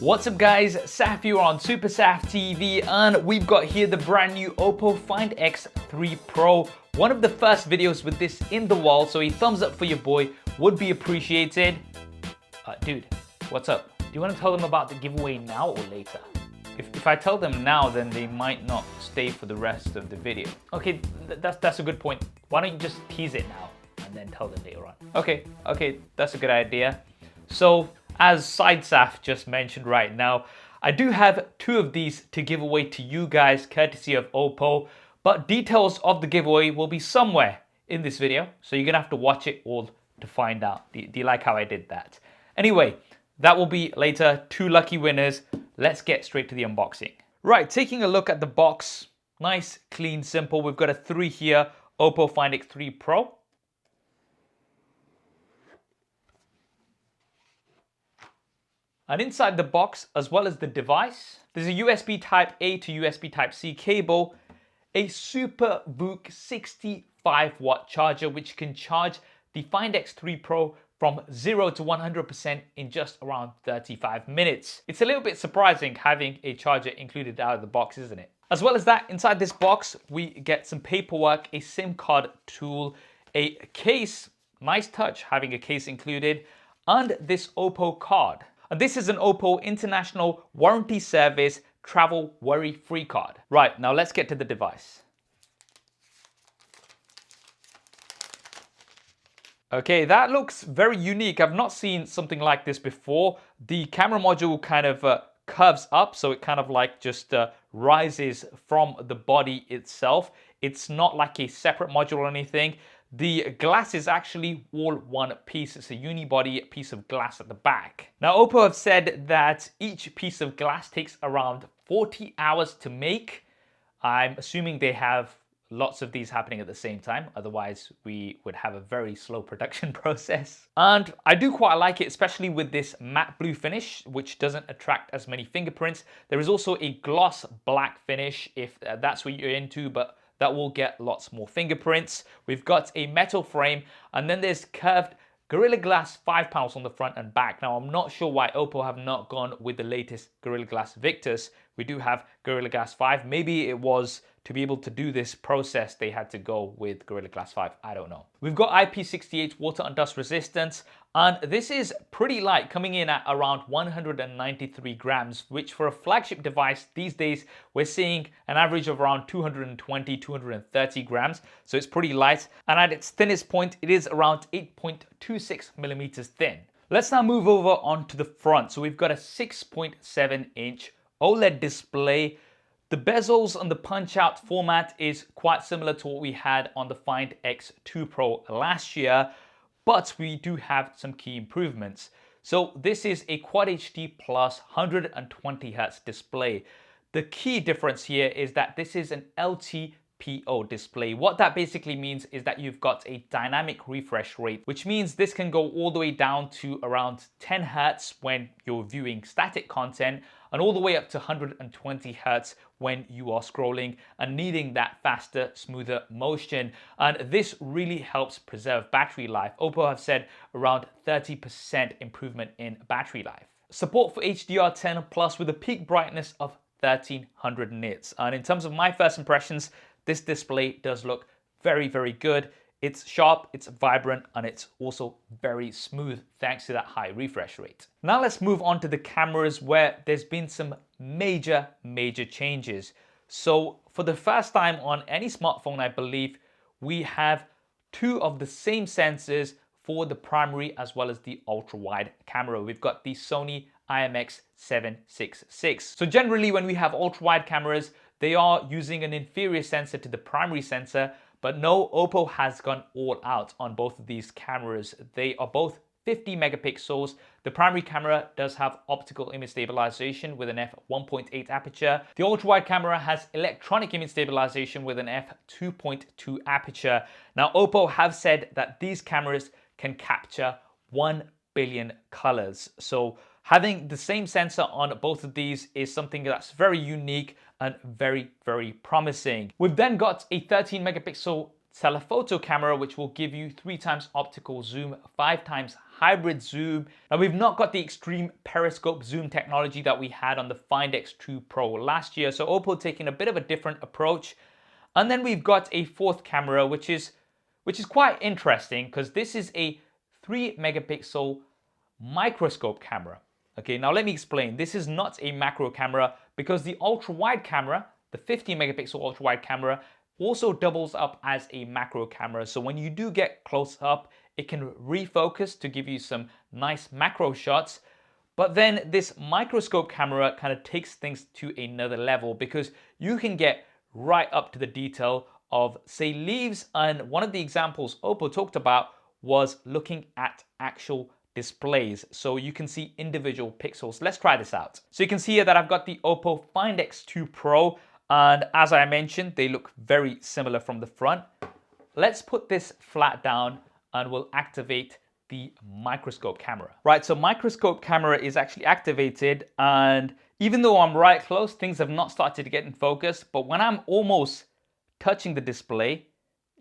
What's up guys, Saf here on SuperSaf TV, and we've got here the brand new OPPO Find X3 Pro. One of the first videos with this in the world, so a thumbs up for your boy would be appreciated. Dude, what's up? Do you want to tell them about the giveaway now or later? If I tell them now, then they might not stay for the rest of the video. Okay, that's a good point. Why don't you just tease it now and then tell them later on? Okay, that's a good idea. So, as SuperSaf just mentioned right now, I do have two of these to give away to you guys, courtesy of OPPO, but details of the giveaway will be somewhere in this video, so you're gonna have to watch it all to find out. Do you like how I did that? Anyway, that will be later. Two lucky winners. Let's get straight to the unboxing. Right, taking a look at the box. Nice, clean, simple. We've got a 3 here, OPPO Find X3 Pro. And inside the box, as well as the device, there's a USB Type A to USB Type C cable, a SuperVOOC 65-watt charger, which can charge the Find X3 Pro from 0 to 100% in just around 35 minutes. It's a little bit surprising having a charger included out of the box, isn't it? As well as that, inside this box, we get some paperwork, a SIM card tool, a case, nice touch having a case included, and this OPPO card. And this is an OPPO International Warranty Service Travel Worry-Free card. Right, now let's get to the device. Okay, that looks very unique. I've not seen something like this before. The camera module kind of curves up, so it kind of like just rises from the body itself. It's not like a separate module or anything. The glass is actually all one piece. It's a unibody piece of glass at the back. Now, OPPO have said that each piece of glass takes around 40 hours to make. I'm assuming they have lots of these happening at the same time. Otherwise, we would have a very slow production process. And I do quite like it, especially with this matte blue finish, which doesn't attract as many fingerprints. There is also a gloss black finish, if that's what you're into, but that will get lots more fingerprints. We've got a metal frame, and then there's curved Gorilla Glass 5 panels on the front and back. Now, I'm not sure why OPPO have not gone with the latest Gorilla Glass Victus. We do have Gorilla Glass 5. Maybe it was to be able to do this process, they had to go with Gorilla Glass 5. I don't know. We've got IP68 water and dust resistance, and this is pretty light, coming in at around 193 grams, which for a flagship device these days, we're seeing an average of around 220, 230 grams. So it's pretty light. And at its thinnest point, it is around 8.26 millimeters thin. Let's now move over onto the front. So we've got a 6.7-inch OLED display. The bezels and the punch-out format is quite similar to what we had on the Find X2 Pro last year, but we do have some key improvements. So this is a Quad HD Plus 120Hz display. The key difference here is that this is an LTPO display. What that basically means is that you've got a dynamic refresh rate, which means this can go all the way down to around 10 Hz when you're viewing static content, and all the way up to 120 Hz when you are scrolling and needing that faster, smoother motion. And this really helps preserve battery life. OPPO have said around 30% improvement in battery life. Support for HDR10 Plus with a peak brightness of 1300 nits. And in terms of my first impressions, this display does look very, very good. It's sharp, it's vibrant, and it's also very smooth thanks to that high refresh rate. Now let's move on to the cameras, where there's been some major changes. So for the first time on any smartphone, I believe, we have two of the same sensors for the primary as well as the ultra-wide camera. We've got the Sony IMX766. So generally when we have ultra-wide cameras, they are using an inferior sensor to the primary sensor. But no, OPPO has gone all out on both of these cameras. They are both 50 megapixels. The primary camera does have optical image stabilization with an f1.8 aperture. The ultra-wide camera has electronic image stabilization with an f2.2 aperture. Now, OPPO have said that these cameras can capture 1 billion colors. So having the same sensor on both of these is something that's very unique and very, very promising. We've then got a 13 megapixel telephoto camera, which will give you 3 times optical zoom, 5 times hybrid zoom. Now we've not got the extreme periscope zoom technology that we had on the Find X3 Pro last year, so OPPO taking a bit of a different approach. And then we've got a fourth camera, which is quite interesting because this is a 3 megapixel microscope camera. Okay, now let me explain. This is not a macro camera because the ultra-wide camera, the 50 megapixel ultra-wide camera, also doubles up as a macro camera. So when you do get close up, it can refocus to give you some nice macro shots. But then this microscope camera kind of takes things to another level because you can get right up to the detail of, say, leaves. And one of the examples OPPO talked about was looking at actual displays, so you can see individual pixels. Let's try this out. So you can see here that I've got the OPPO Find X3 Pro, and as I mentioned, they look very similar from the front. Let's put this flat down and we'll activate the microscope camera. Right, so microscope camera is actually activated, and even though I'm right close, things have not started to get in focus, but when I'm almost touching the display,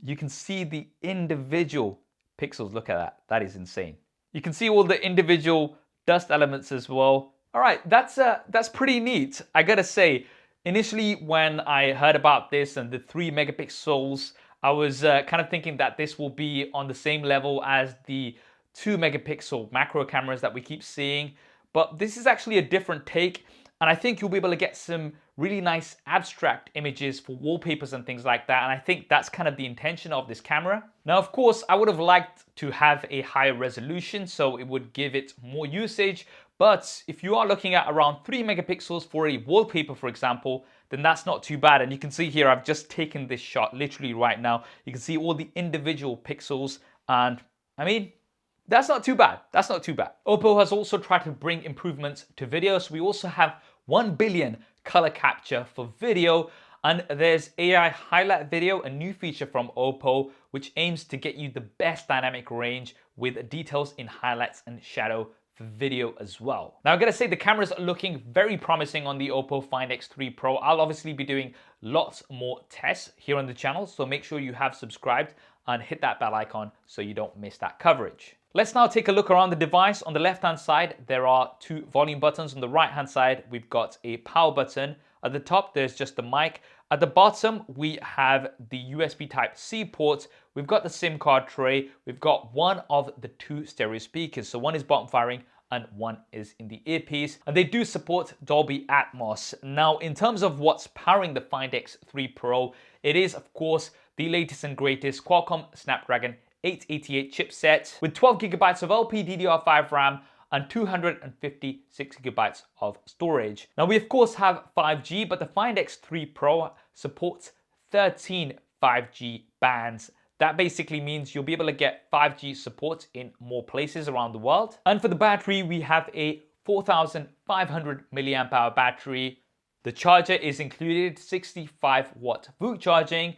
you can see the individual pixels. Look at that, that is insane. You can see all the individual dust elements as well. All right, that's pretty neat. I gotta say, initially when I heard about this and the 3 megapixels, I was kind of thinking that this will be on the same level as the 2 megapixel macro cameras that we keep seeing. But this is actually a different take, and I think you'll be able to get some really nice abstract images for wallpapers and things like that. And I think that's kind of the intention of this camera. Now, of course, I would have liked to have a higher resolution, so it would give it more usage. But if you are looking at around 3 megapixels for a wallpaper, for example, then that's not too bad. And you can see here, I've just taken this shot literally right now. You can see all the individual pixels, and I mean, that's not too bad. That's not too bad. OPPO has also tried to bring improvements to video. So we also have 1 billion color capture for video, and there's AI highlight video, a new feature from OPPO, which aims to get you the best dynamic range with details in highlights and shadow for video as well. Now, I gotta say the cameras are looking very promising on the OPPO Find X3 Pro. I'll obviously be doing lots more tests here on the channel, so make sure you have subscribed and hit that bell icon so you don't miss that coverage. Let's now take a look around the device. On the left-hand side, there are 2 volume buttons. On the right-hand side, we've got a power button. At the top, there's just the mic. At the bottom, we have the USB Type-C port. We've got the SIM card tray. We've got one of the 2 stereo speakers. So one is bottom firing and one is in the earpiece. And they do support Dolby Atmos. Now, in terms of what's powering the Find X3 Pro, it is, of course, the latest and greatest Qualcomm Snapdragon 888 chipset with 12 gigabytes of LPDDR5 RAM and 256 gigabytes of storage. Now we of course have 5G, but the Find X3 Pro supports 13 5G bands. That basically means you'll be able to get 5G support in more places around the world. And for the battery, we have a 4,500 milliamp hour battery. The charger is included, 65 watt VOOC charging.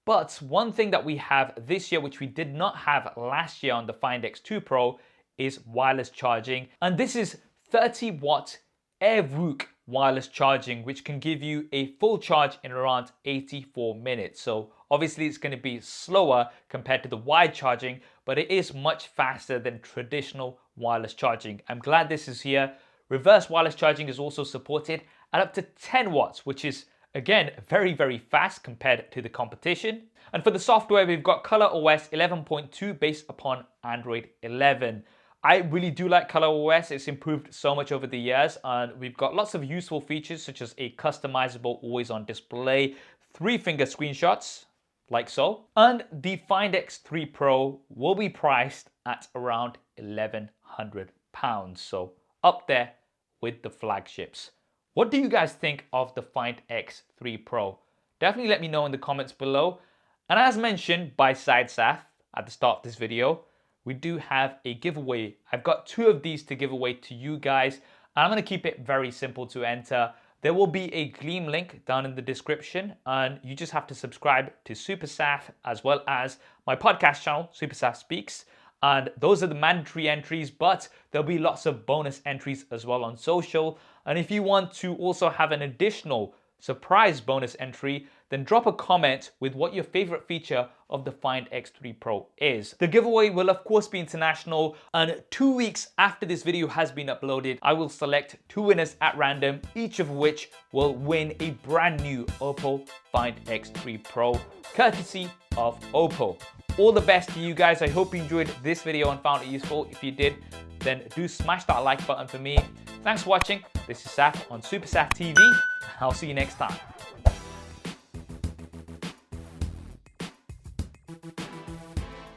But one thing that we have this year, which we did not have last year on the Find X2 Pro, is wireless charging. And this is 30 watt AirVOOC wireless charging, which can give you a full charge in around 84 minutes. So obviously it's going to be slower compared to the wide charging, but it is much faster than traditional wireless charging. I'm glad this is here. Reverse wireless charging is also supported at up to 10 watts, which is again, very, very fast compared to the competition. And for the software, we've got ColorOS 11.2 based upon Android 11. I really do like ColorOS. It's improved so much over the years, and we've got lots of useful features such as a customizable always-on display, 3-finger screenshots, like so. And the Find X3 Pro will be priced at around £1,100, so up there with the flagships. What do you guys think of the Find X3 Pro? Definitely let me know in the comments below. And as mentioned by SuperSaf at the start of this video, we do have a giveaway. I've got 2 of these to give away to you guys, and I'm going to keep it very simple to enter. There will be a Gleam link down in the description, and you just have to subscribe to SuperSaf as well as my podcast channel, SuperSaf Speaks. And those are the mandatory entries, but there'll be lots of bonus entries as well on social. And if you want to also have an additional surprise bonus entry, then drop a comment with what your favorite feature of the Find X3 Pro is. The giveaway will of course be international, and 2 weeks after this video has been uploaded, I will select 2 winners at random, each of which will win a brand new OPPO Find X3 Pro, courtesy of OPPO. All the best to you guys. I hope you enjoyed this video and found it useful. If you did, then do smash that like button for me. Thanks for watching. This is Saf on SuperSaf TV. I'll see you next time.